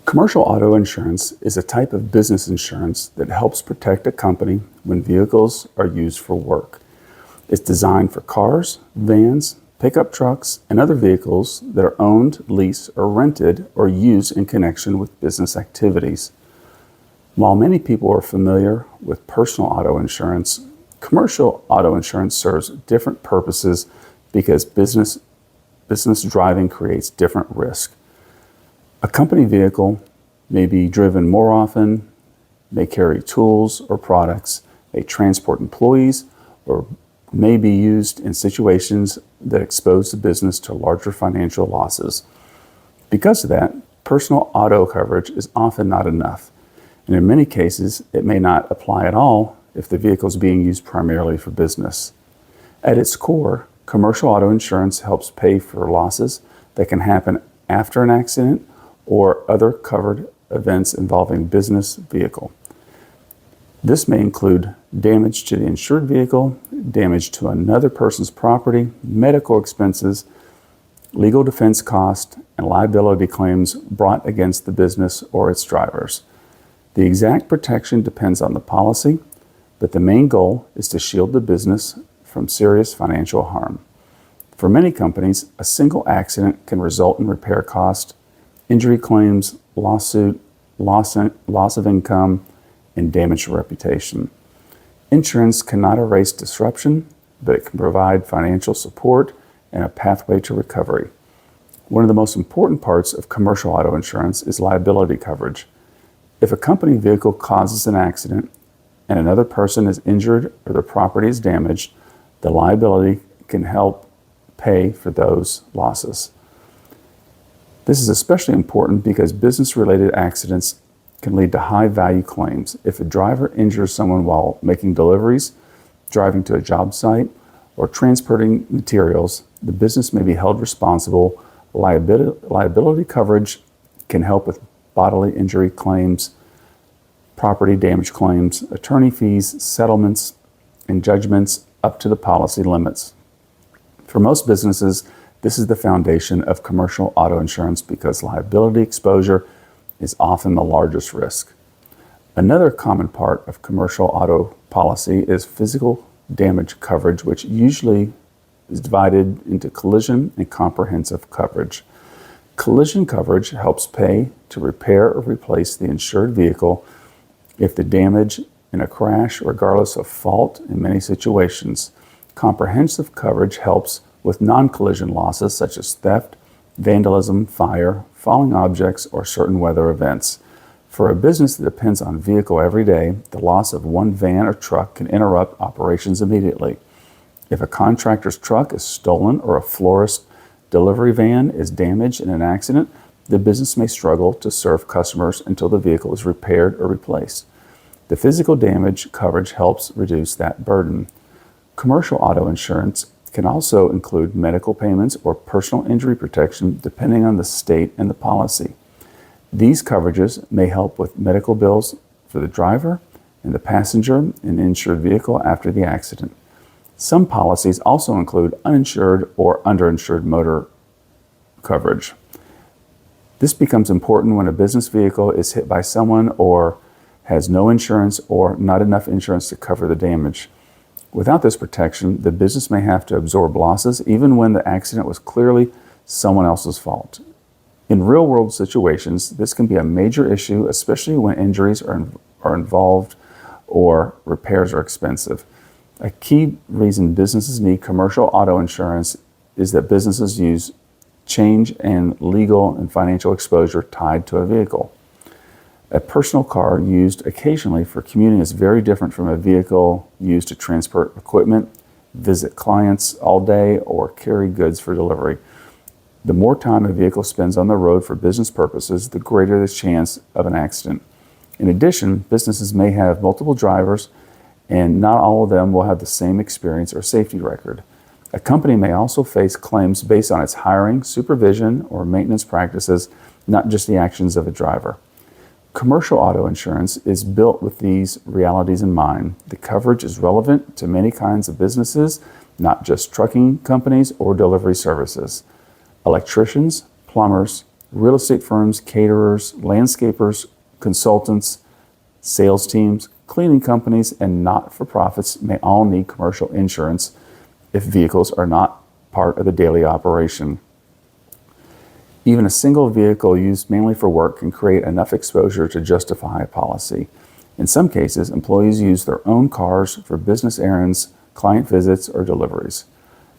Commercial auto insurance is a type of business insurance that helps protect a company when vehicles are used for work. It's designed for cars, vans, pickup trucks, and other vehicles that are owned, leased, or rented or used in connection with business activities. While many people are familiar with personal auto insurance, commercial auto insurance serves different purposes because business driving creates different risk. A company vehicle may be driven more often, may carry tools or products, may transport employees, or may be used in situations that expose the business to larger financial losses. Because of that, personal auto coverage is often not enough, and in many cases, it may not apply at all if the vehicle is being used primarily for business. At its core, commercial auto insurance helps pay for losses that can happen after an accident or other covered events involving business vehicle. This may include damage to the insured vehicle, damage to another person's property, medical expenses, legal defense costs, and liability claims brought against the business or its drivers. The exact protection depends on the policy, but the main goal is to shield the business from serious financial harm. For many companies, a single accident can result in repair costs, injury claims, lawsuit, loss of income, and damage to reputation. Insurance cannot erase disruption, but it can provide financial support and a pathway to recovery. One of the most important parts of commercial auto insurance is liability coverage. If a company vehicle causes an accident and another person is injured or their property is damaged, the liability can help pay for those losses. This is especially important because business-related accidents can lead to high-value claims. If a driver injures someone while making deliveries, driving to a job site, or transporting materials, the business may be held responsible. Liability coverage can help with bodily injury claims, property damage claims, attorney fees, settlements, and judgments up to the policy limits. For most businesses, this is the foundation of commercial auto insurance because liability exposure is often the largest risk. Another common part of commercial auto policy is physical damage coverage, which usually is divided into collision and comprehensive coverage. Collision coverage helps pay to repair or replace the insured vehicle if the damage in a crash, regardless of fault in many situations. Comprehensive coverage helps with non-collision losses such as theft, vandalism, fire, falling objects, or certain weather events. For a business that depends on vehicle every day, the loss of one van or truck can interrupt operations immediately. If a contractor's truck is stolen or a florist delivery van is damaged in an accident, the business may struggle to serve customers until the vehicle is repaired or replaced. The physical damage coverage helps reduce that burden. Commercial auto insurance can also include medical payments or personal injury protection depending on the state and the policy. These coverages may help with medical bills for the driver and the passenger in the insured vehicle after the accident. Some policies also include uninsured or underinsured motor coverage. This becomes important when a business vehicle is hit by someone or has no insurance or not enough insurance to cover the damage. Without this protection, the business may have to absorb losses even when the accident was clearly someone else's fault. In real-world situations, this can be a major issue, especially when injuries are involved or repairs are expensive. A key reason businesses need commercial auto insurance is that businesses use change and legal and financial exposure tied to a vehicle. A personal car used occasionally for commuting is very different from a vehicle used to transport equipment, visit clients all day, or carry goods for delivery. The more time a vehicle spends on the road for business purposes, the greater the chance of an accident. In addition, businesses may have multiple drivers, and not all of them will have the same experience or safety record. A company may also face claims based on its hiring, supervision, or maintenance practices, not just the actions of a driver. Commercial auto insurance is built with these realities in mind. The coverage is relevant to many kinds of businesses, not just trucking companies or delivery services. Electricians, plumbers, Real estate firms, caterers, landscapers, consultants, sales teams, cleaning companies, and not-for-profits may all need commercial insurance if vehicles are not part of the daily operation. Even a single vehicle used mainly for work can create enough exposure to justify a policy. In some cases, employees use their own cars for business errands, client visits, or deliveries.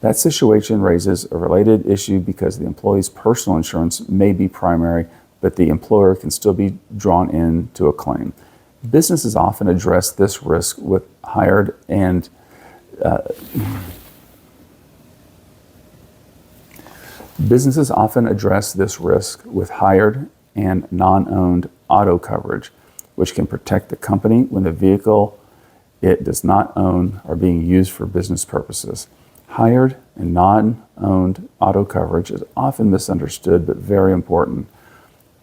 That situation raises a related issue because the employee's personal insurance may be primary, but the employer can still be drawn into a claim. Businesses often address this risk with hired and non-owned auto coverage, which can protect the company when the vehicle it does not own are being used for business purposes. Hired and non-owned auto coverage is often misunderstood but very important.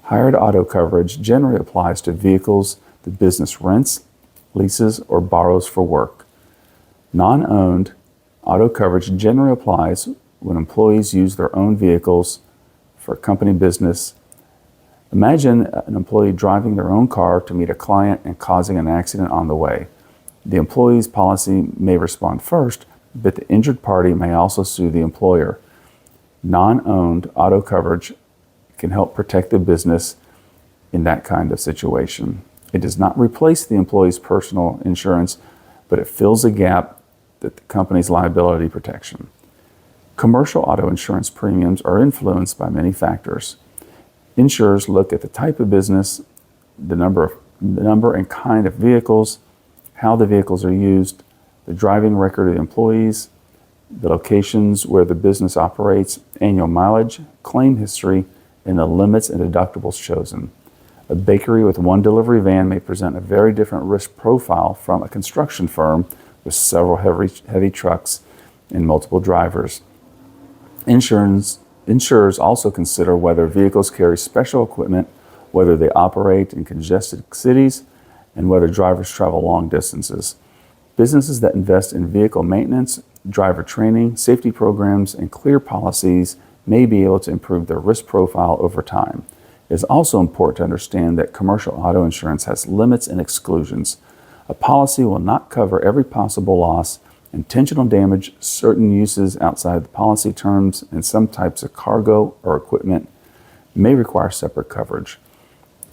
Hired auto coverage generally applies to vehicles the business rents, leases, or borrows for work. Non-owned auto coverage generally applies when employees use their own vehicles for company business. Imagine an employee driving their own car to meet a client and causing an accident on the way. The employee's policy may respond first, but the injured party may also sue the employer. Non-owned auto coverage can help protect the business in that kind of situation. It does not replace the employee's personal insurance, but it fills a gap that the company's liability protection. Commercial auto insurance premiums are influenced by many factors. Insurers look at the type of business, the number and kind of vehicles, how the vehicles are used, the driving record of the employees, the locations where the business operates, annual mileage, claim history, and the limits and deductibles chosen. A bakery with one delivery van may present a very different risk profile from a construction firm with several heavy trucks and multiple drivers. Insurers also consider whether vehicles carry special equipment, whether they operate in congested cities, and whether drivers travel long distances. Businesses that invest in vehicle maintenance, driver training, safety programs, and clear policies may be able to improve their risk profile over time. It is also important to understand that commercial auto insurance has limits and exclusions. A policy will not cover every possible loss, intentional damage, certain uses outside the policy terms, and some types of cargo or equipment may require separate coverage.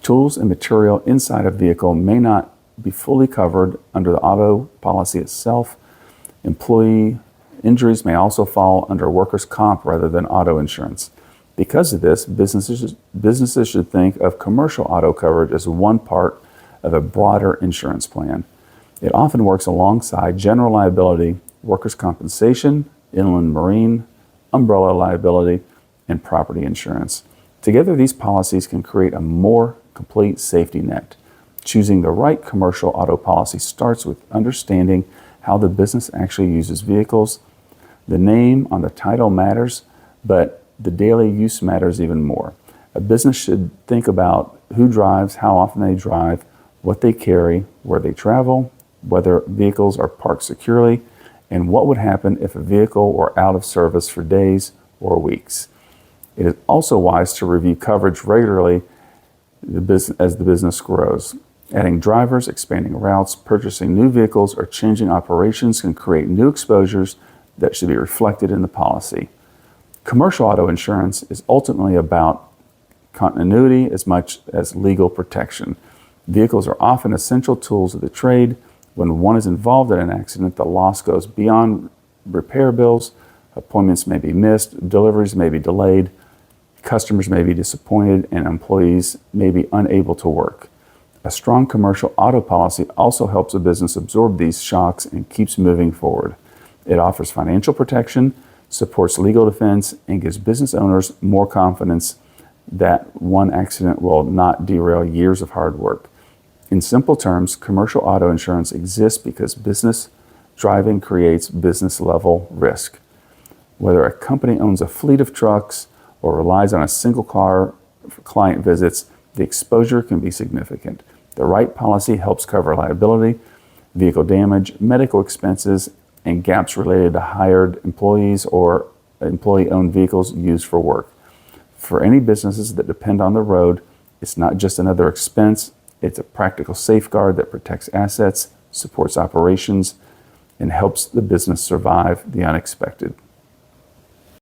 Tools and material inside a vehicle may not be fully covered under the auto policy itself. Employee injuries may also fall under workers' comp rather than auto insurance. Because of this, businesses should think of commercial auto coverage as one part of a broader insurance plan. It often works alongside general liability, workers' compensation, inland marine, umbrella liability, and property insurance. Together, these policies can create a more complete safety net. Choosing the right commercial auto policy starts with understanding how the business actually uses vehicles. The name on the title matters, but the daily use matters even more. A business should think about who drives, how often they drive, what they carry, where they travel, whether vehicles are parked securely, and what would happen if a vehicle were out of service for days or weeks. It is also wise to review coverage regularly as the business grows. Adding drivers, expanding routes, purchasing new vehicles, or changing operations can create new exposures that should be reflected in the policy. Commercial auto insurance is ultimately about continuity as much as legal protection. Vehicles are often essential tools of the trade. When one is involved in an accident, the loss goes beyond repair bills. Appointments may be missed, deliveries may be delayed, customers may be disappointed, and employees may be unable to work. A strong commercial auto policy also helps a business absorb these shocks and keeps moving forward. It offers financial protection, supports legal defense, and gives business owners more confidence that one accident will not derail years of hard work. In simple terms, commercial auto insurance exists because business driving creates business-level risk. Whether a company owns a fleet of trucks or relies on a single car for client visits, the exposure can be significant. The right policy helps cover liability, vehicle damage, medical expenses, and gaps related to hired employees or employee-owned vehicles used for work. For any businesses that depend on the road, it's not just another expense, it's a practical safeguard that protects assets, supports operations, and helps the business survive the unexpected.